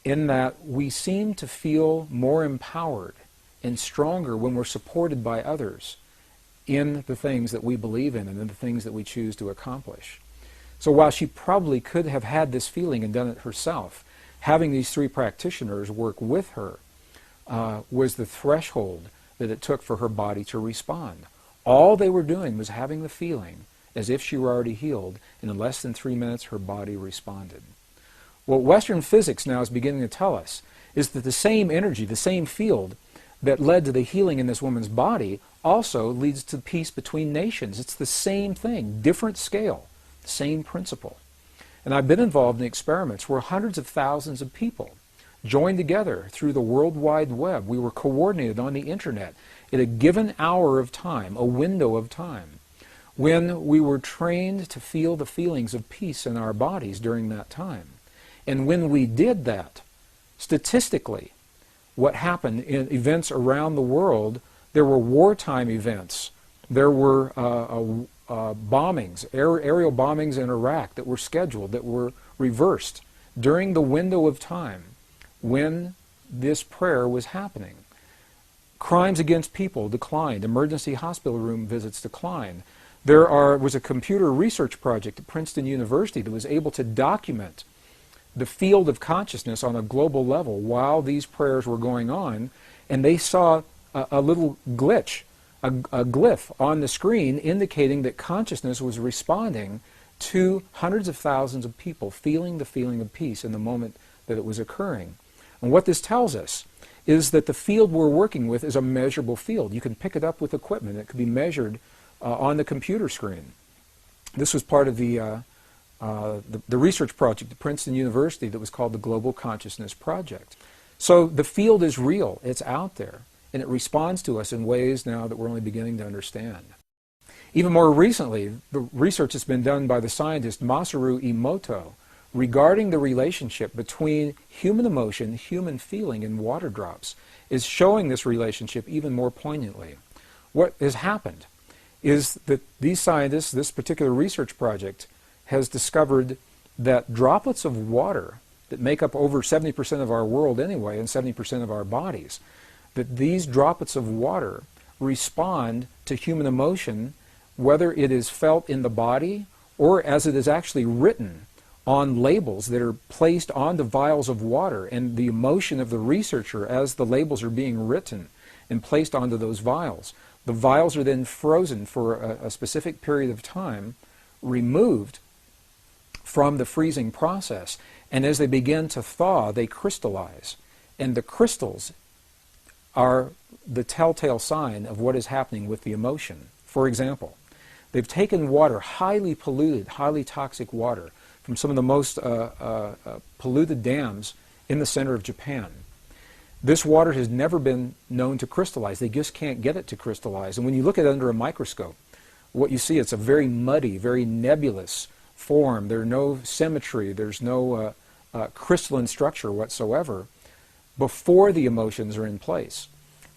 S1: in that we seem to feel more empowered and stronger when we're supported by others in the things that we believe in and in the things that we choose to accomplish. So while she probably could have had this feeling and done it herself, having these 3 practitioners work with her was the threshold that it took for her body to respond. All they were doing was having the feeling as if she were already healed, and in less than 3 minutes her body responded. What Western physics now is beginning to tell us is that the same energy, the same field that led to the healing in this woman's body also leads to peace between nations. It's the same thing, different scale, same principle. And I've been involved in experiments where hundreds of thousands of people joined together through the World Wide Web. We were coordinated on the internet at a given hour of time, a window of time, when we were trained to feel the feelings of peace in our bodies during that time. And when we did that, statistically, what happened in events around the world, there were wartime events. There were bombings, aerial bombings in Iraq that were scheduled, that were reversed during the window of time when this prayer was happening. Crimes against people declined. Emergency hospital room visits declined. There was a computer research project at Princeton University that was able to document the field of consciousness on a global level while these prayers were going on, and they saw a little glitch, a glyph on the screen indicating that consciousness was responding to hundreds of thousands of people feeling the feeling of peace in the moment that it was occurring. And what this tells us is that the field we're working with is a measurable field. You can pick it up with equipment. It can be measured on the computer screen. This was part of the research project at Princeton University that was called the Global Consciousness Project. So the field is real. It's out there. And it responds to us in ways now that we're only beginning to understand. Even more recently, the research has been done by the scientist Masaru Emoto regarding the relationship between human emotion, human feeling, and water drops is showing this relationship even more poignantly. What has happened is that these scientists, this particular research project, has discovered that droplets of water that make up over 70% of our world anyway and 70% of our bodies, that these droplets of water respond to human emotion, whether it is felt in the body or as it is actually written on labels that are placed on the vials of water, and the emotion of the researcher as the labels are being written and placed onto those vials. The vials are then frozen for a specific period of time, removed from the freezing process, and as they begin to thaw, they crystallize. And the crystals are the telltale sign of what is happening with the emotion. For example, they've taken water, highly polluted, highly toxic water, from some of the most polluted dams in the center of Japan. This water has never been known to crystallize. They just can't get it to crystallize. And when you look at it under a microscope, what you see, it's a very muddy, very nebulous form. There's no symmetry. There's no crystalline structure whatsoever before the emotions are in place.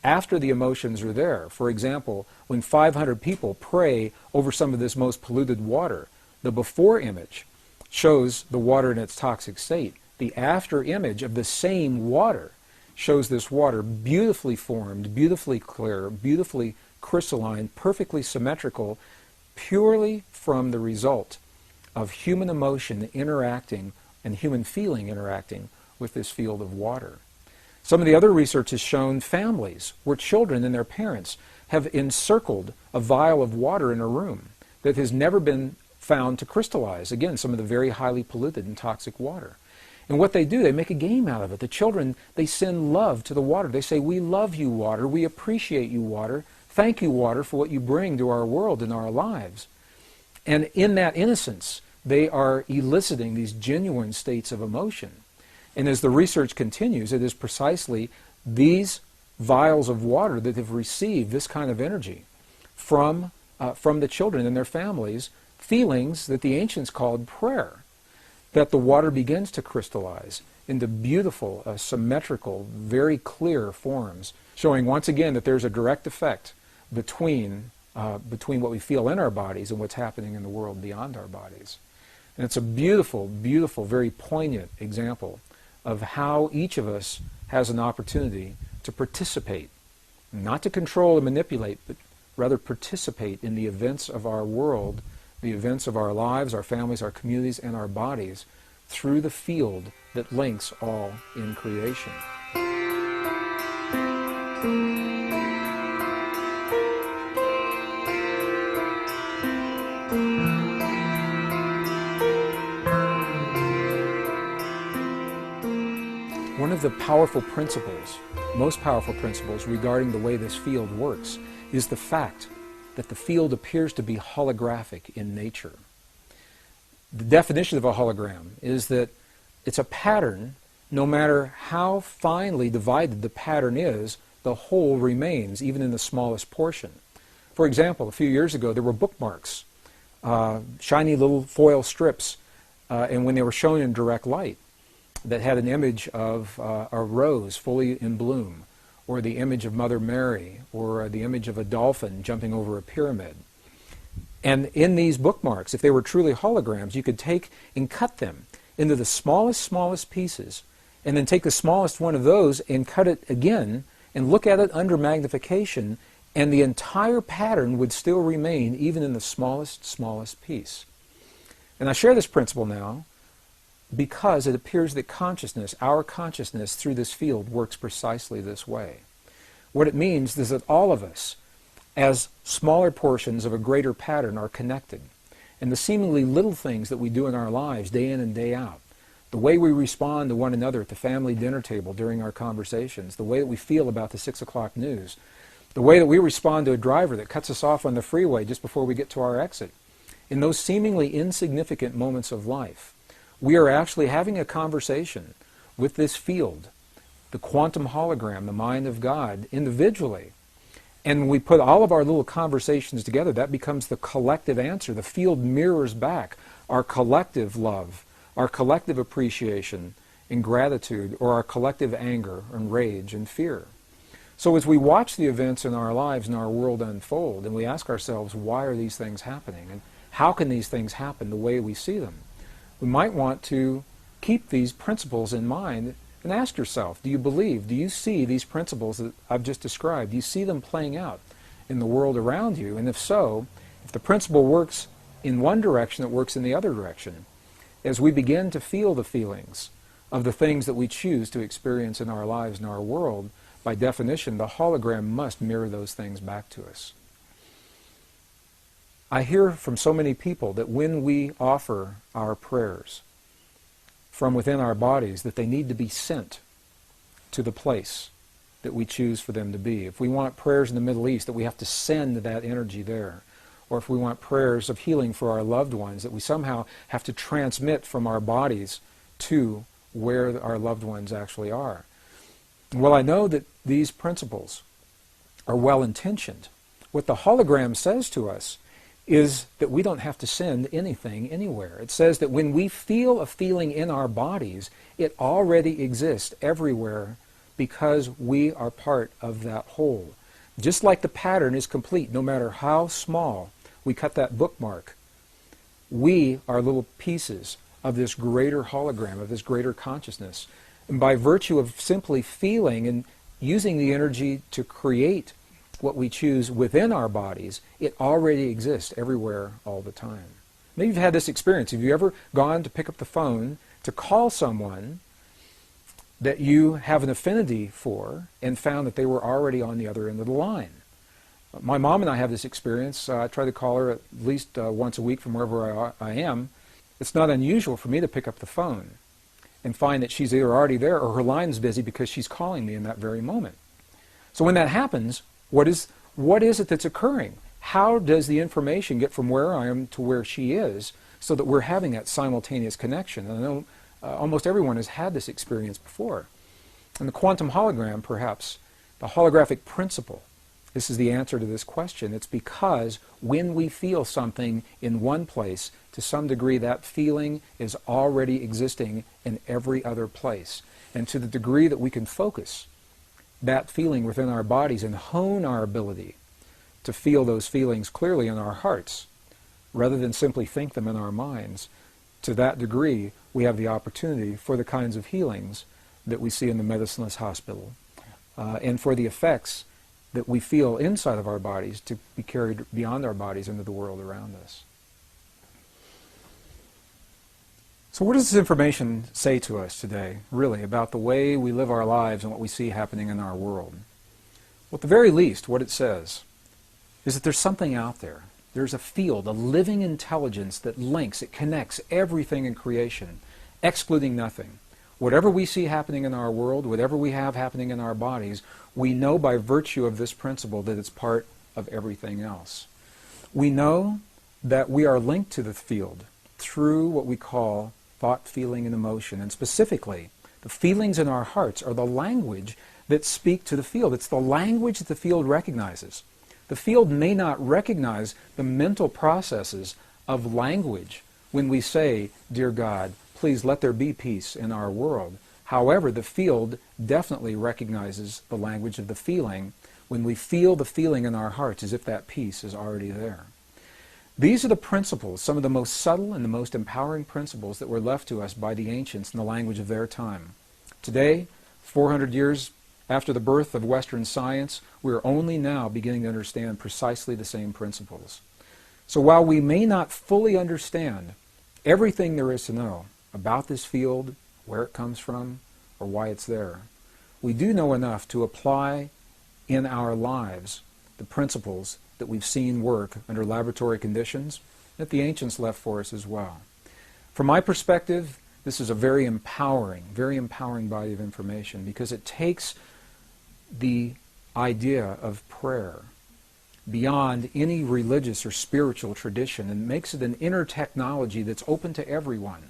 S1: After the emotions are there, for example, when 500 people pray over some of this most polluted water, the before image shows the water in its toxic state. The after image of the same water shows this water beautifully formed, beautifully clear, beautifully crystalline, perfectly symmetrical, purely from the result of human emotion interacting and human feeling interacting with this field of water. Some of the other research has shown families where children and their parents have encircled a vial of water in a room that has never been found to crystallize. Again, some of the very highly polluted and toxic water. And what they do, they make a game out of it. The children, they send love to the water. They say, "We love you, water. We appreciate you, water. Thank you, water, for what you bring to our world and our lives." And in that innocence, they are eliciting these genuine states of emotion. And as the research continues, it is precisely these vials of water that have received this kind of energy from the children and their families, feelings that the ancients called prayer, that the water begins to crystallize into beautiful, symmetrical, very clear forms, showing once again that there's a direct effect between what we feel in our bodies and what's happening in the world beyond our bodies. And it's a beautiful, beautiful, very poignant example of how each of us has an opportunity to participate, not to control and manipulate, but rather participate in the events of our world, the events of our lives, our families, our communities, and our bodies through the field that links all in creation. One of the powerful principles, most powerful principles regarding the way this field works is the fact that the field appears to be holographic in nature. The definition of a hologram is that it's a pattern no matter how finely divided the pattern is, the whole remains, even in the smallest portion. For example, a few years ago, there were bookmarks, shiny little foil strips, and when they were shown in direct light, that had an image of a rose fully in bloom, or the image of Mother Mary, or the image of a dolphin jumping over a pyramid. And in these bookmarks, if they were truly holograms, you could take and cut them into the smallest pieces, and then take the smallest one of those and cut it again, and look at it under magnification, and the entire pattern would still remain even in the smallest piece. And I share this principle now because it appears that consciousness, our consciousness through this field, works precisely this way. What it means is that all of us, as smaller portions of a greater pattern, are connected. And the seemingly little things that we do in our lives day in and day out, the way we respond to one another at the family dinner table during our conversations, the way that we feel about the 6 o'clock news, the way that we respond to a driver that cuts us off on the freeway just before we get to our exit, in those seemingly insignificant moments of life, we are actually having a conversation with this field, the quantum hologram, the mind of God, individually. And when we put all of our little conversations together, that becomes the collective answer. The field mirrors back our collective love, our collective appreciation and gratitude, or our collective anger and rage and fear. So as we watch the events in our lives and our world unfold, and we ask ourselves, why are these things happening? And how can these things happen the way we see them? We might want to keep these principles in mind and ask yourself, do you believe, do you see these principles that I've just described? Do you see them playing out in the world around you? And if so, if the principle works in one direction, it works in the other direction. As we begin to feel the feelings of the things that we choose to experience in our lives and our world, by definition, the hologram must mirror those things back to us. I hear from so many people that when we offer our prayers from within our bodies, that they need to be sent to the place that we choose for them to be. If we want prayers in the Middle East, that we have to send that energy there. Or if we want prayers of healing for our loved ones, that we somehow have to transmit from our bodies to where our loved ones actually are. Well, I know that these principles are well-intentioned. What the hologram says to us is that we don't have to send anything anywhere. It says that when we feel a feeling in our bodies, it already exists everywhere because we are part of that whole. Just like the pattern is complete, no matter how small we cut that bookmark, we are little pieces of this greater hologram, of this greater consciousness. And by virtue of simply feeling and using the energy to create what we choose within our bodies, it already exists everywhere all the time. Maybe you've had this experience. Have you ever gone to pick up the phone to call someone that you have an affinity for and found that they were already on the other end of the line? My mom and I have this experience. I try to call her at least once a week from wherever I am. It's not unusual for me to pick up the phone and find that she's either already there or her line's busy because she's calling me in that very moment. So when that happens, what is it that's occurring? How does the information get from where I am to where she is so that we're having that simultaneous connection? And I know almost everyone has had this experience before. And the quantum hologram, perhaps, the holographic principle, this is the answer to this question. It's because when we feel something in one place, to some degree that feeling is already existing in every other place. And to the degree that we can focus that feeling within our bodies and hone our ability to feel those feelings clearly in our hearts, rather than simply think them in our minds, to that degree we have the opportunity for the kinds of healings that we see in the medicineless hospital, and for the effects that we feel inside of our bodies to be carried beyond our bodies into the world around us. So what does this information say to us today, really, about the way we live our lives and what we see happening in our world? Well, at the very least, what it says is that there's something out there. There's a field, a living intelligence that links, it connects everything in creation, excluding nothing. Whatever we see happening in our world, whatever we have happening in our bodies, we know by virtue of this principle that it's part of everything else. We know that we are linked to the field through what we call thought, feeling, and emotion, and specifically The feelings in our hearts are the language that speak to the field. It's the language that the field recognizes. The field may not recognize the mental processes of language when we say, "Dear God, please let there be peace in our world." However, the field definitely recognizes the language of the feeling when we feel the feeling in our hearts as if that peace is already there. These are the principles, some of the most subtle and the most empowering principles that were left to us by the ancients in the language of their time. Today, 400 years after the birth of Western science, we are only now beginning to understand precisely the same principles. So while we may not fully understand everything there is to know about this field, where it comes from, or why it's there, we do know enough to apply in our lives the principles that we've seen work under laboratory conditions that the ancients left for us as well. From my perspective, this is a very empowering body of information, because it takes the idea of prayer beyond any religious or spiritual tradition and makes it an inner technology that's open to everyone,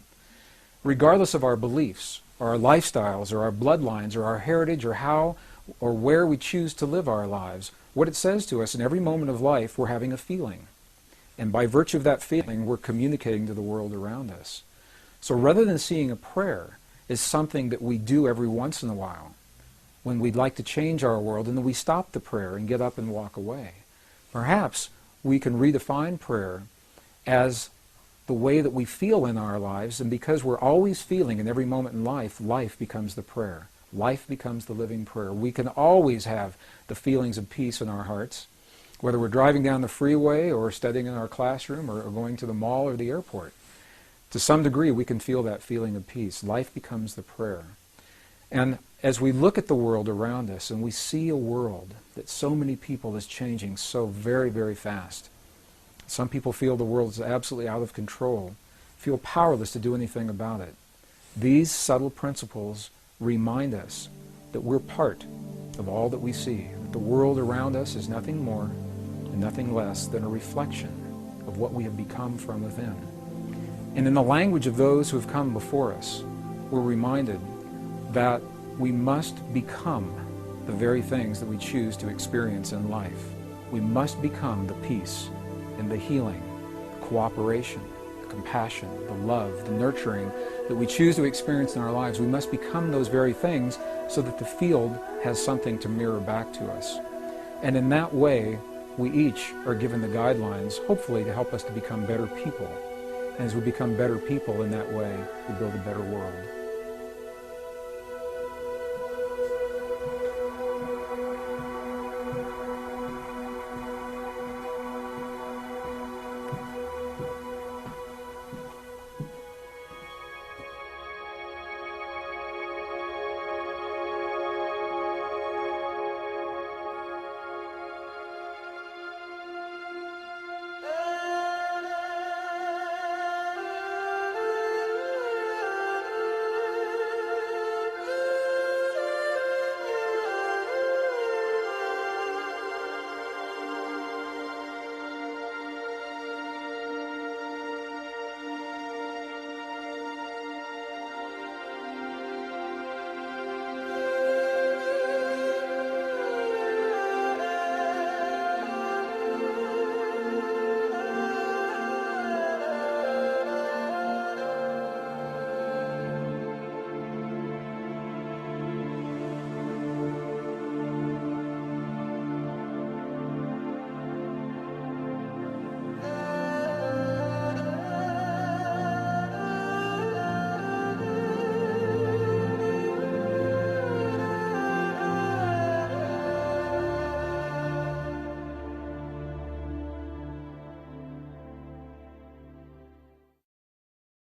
S1: regardless of our beliefs, or our lifestyles, or our bloodlines, or our heritage, or how or where we choose to live our lives. What it says to us in every moment of life, we're having a feeling. And by virtue of that feeling, we're communicating to the world around us. So rather than seeing a prayer as something that we do every once in a while, when we'd like to change our world, and then we stop the prayer and get up and walk away, perhaps we can redefine prayer as the way that we feel in our lives, and because we're always feeling in every moment in life, life becomes the prayer. Life becomes the living prayer. We can always have the feelings of peace in our hearts, whether we're driving down the freeway or studying in our classroom or going to the mall or the airport. To some degree, we can feel that feeling of peace. Life becomes the prayer. And as we look at the world around us and we see a world that so many people is changing so very, very fast, some people feel the world is absolutely out of control, feel powerless to do anything about it. These subtle principles remind us that we're part of all that we see, that the world around us is nothing more and nothing less than a reflection of what we have become from within. And in the language of those who have come before us, we're reminded that we must become the very things that we choose to experience in life. We must become the peace and the healing, the cooperation, the compassion, the love, the nurturing that we choose to experience in our lives. We must become those very things so that the field has something to mirror back to us. And in that way, we each are given the guidelines, hopefully, to help us to become better people. And as we become better people in that way, we build a better world.